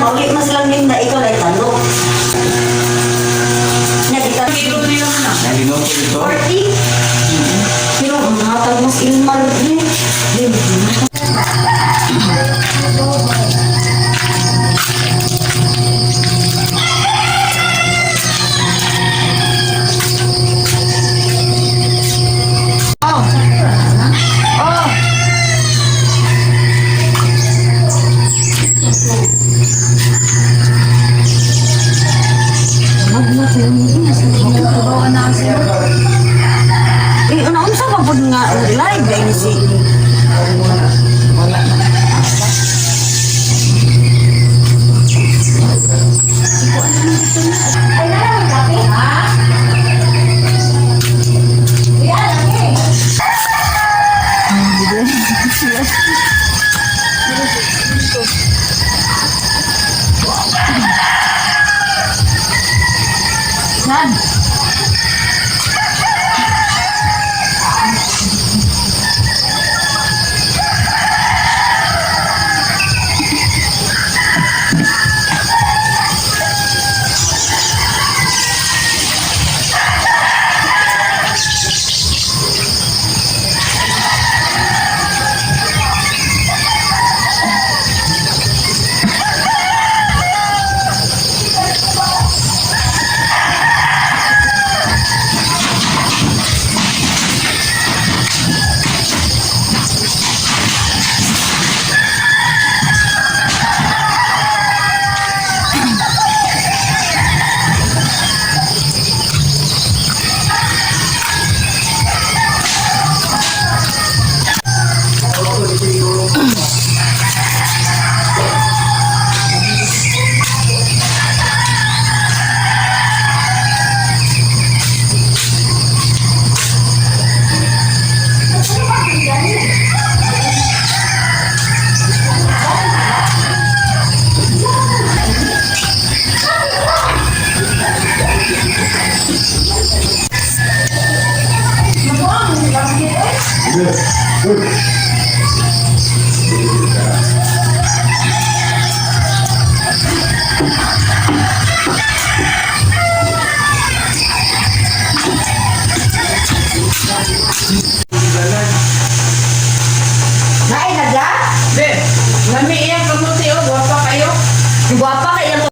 mauli mas lang linda ikaw lay talo. Nagita kilo niyo na. Nalino po ito. 40. Pero mga tagos ilmal din. Unsa ba pud nga live din si wala na. Ay na lang kape ha. Ya lagi. Nan. Naay na ga? Be, lami iyang kamuti o, guwapa kayo. Guwapa kay iyang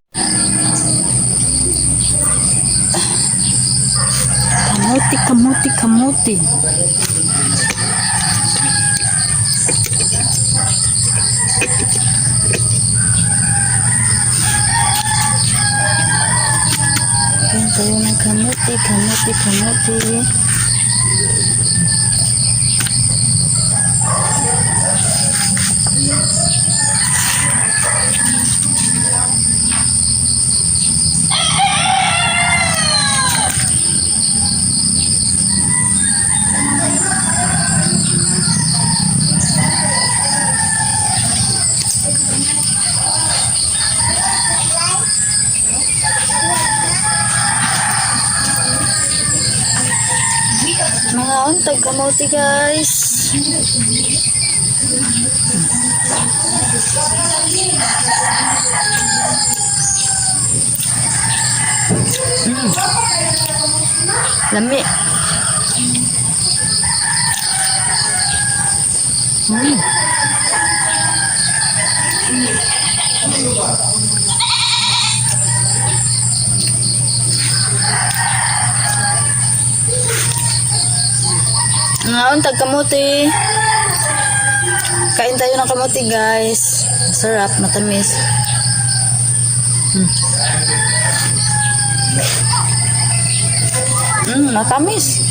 Kamuti, kamuti, kamuti. Ayan tayo ng kamuti, kamuti, kamuti. Mga untag kamuti guys. Lami. Ngayon, tag-kamuti. Kain tayo ng kamuti, guys. Sarap, matamis. Matamis.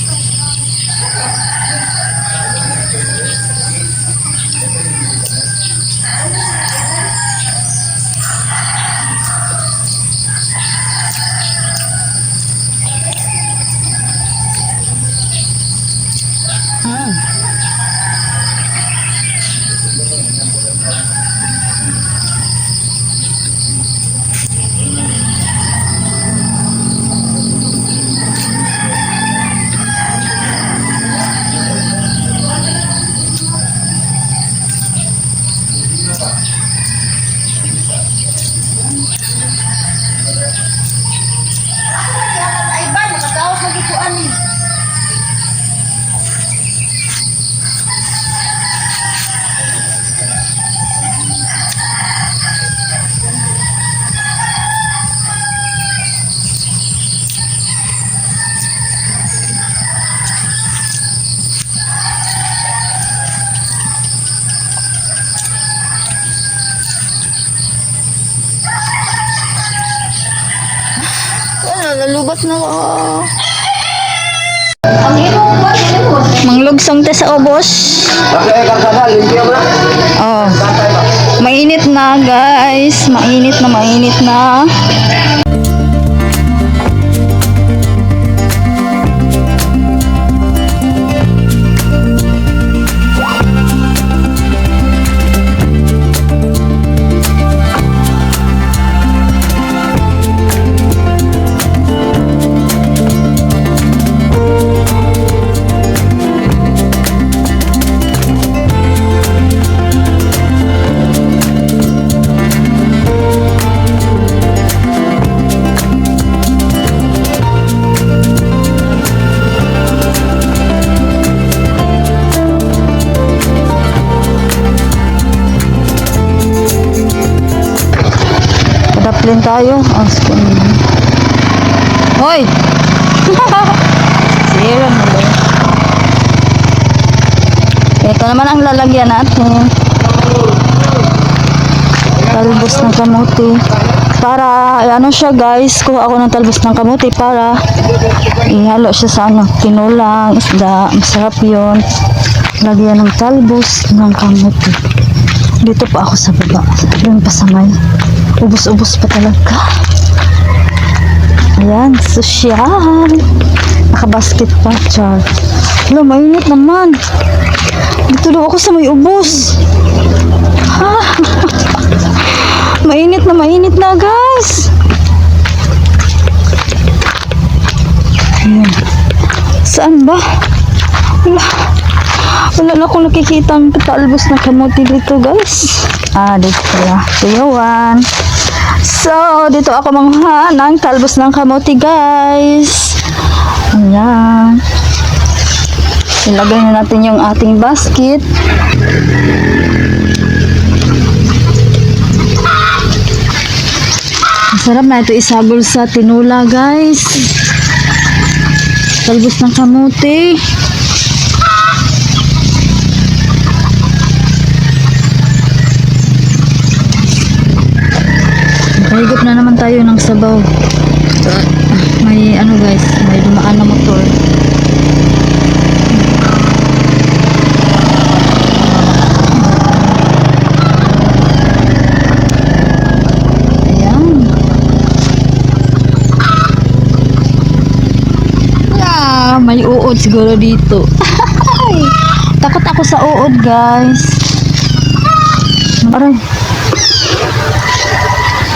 Nalubat na ko. Manglugsong te sa ubos. Oh. Mainit na guys. Mainit na, mainit na. Daplin tayo. Hoy! Sira mo ba? Ito naman ang lalagyan natin. Talbos ng kamuti. Para, ano siya guys, kuha ako ng talbos ng kamuti para ihalo siya sa ano, tinulang, isda. Masarap yun. Lagyan ng talbos ng kamuti. Dito pa ako sa baba. Doon pa sa may. Ubus-ubos pa talaga. Ayan, sosyal. Nakabasket pa, char. Hala, mainit naman. Dito daw ako sa may ubos. Ha? Mainit na guys. Ayan. Saan ba? Wala na akong nakikita ang talbos na kamuti dito guys. Dito pala. Tuyawan. So, dito ako mangha ng talbos ng kamuti guys. Ayan. Ilagay na natin yung ating basket. Masarap na ito isagol sa tinula guys. Talbos ng kamuti. Higop na naman tayo ng sabaw. May ano guys, may dumaan na motor. Ayan. May uod siguro dito. Takot ako sa uod guys. Aray.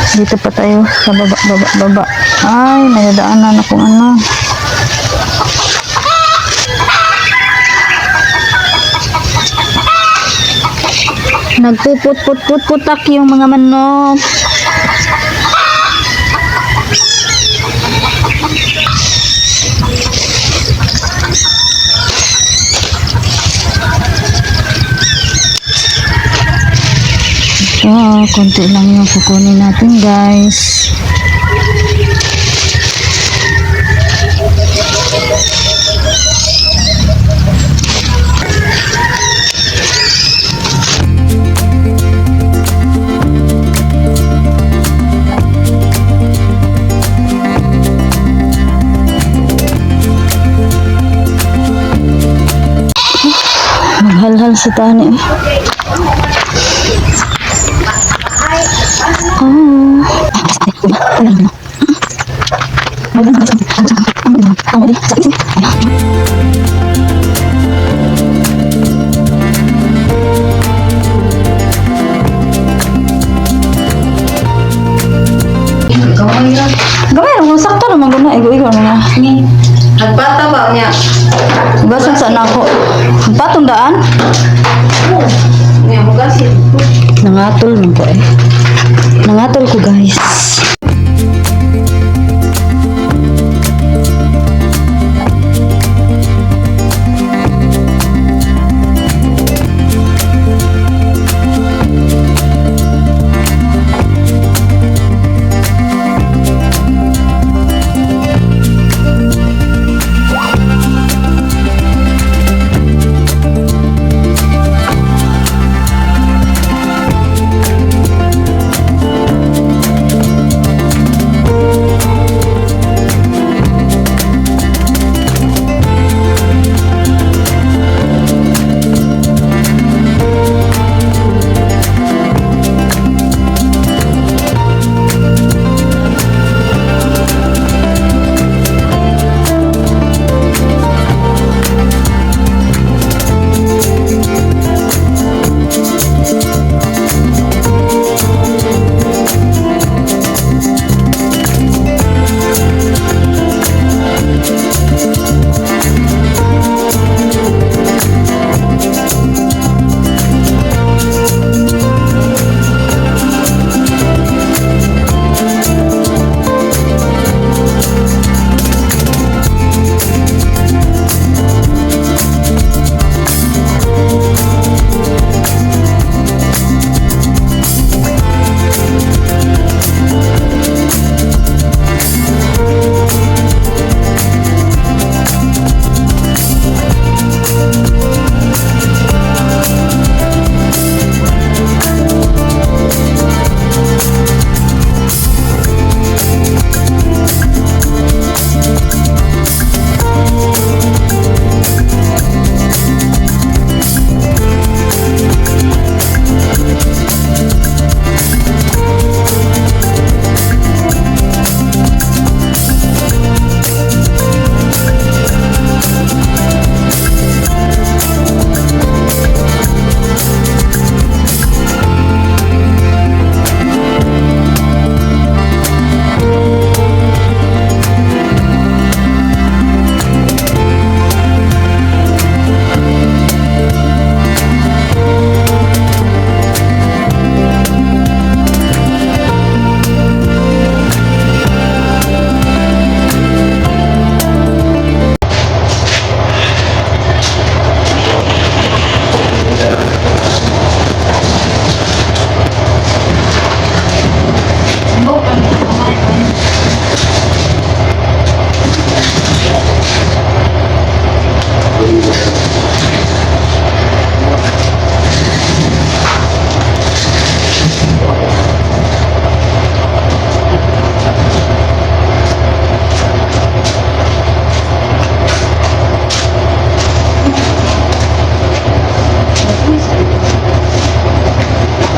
Dito pa tayo sa baba. Ay, may nadaanan akong ano. Nagpuput-put-put-putak yung mga manok. Konti lang yung kukunin natin guys. Maghalhal sa tani. Gamay lang, sakto naman guna. Igo-igo na. Nagbata ba niya? Basang saan ako? Patong daan? Niya mo kasi. Nangatol man ko eh. Nangatol ko guys.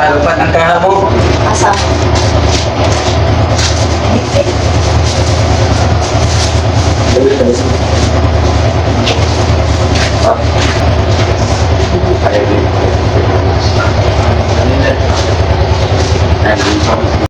Talupan ang kaha mo.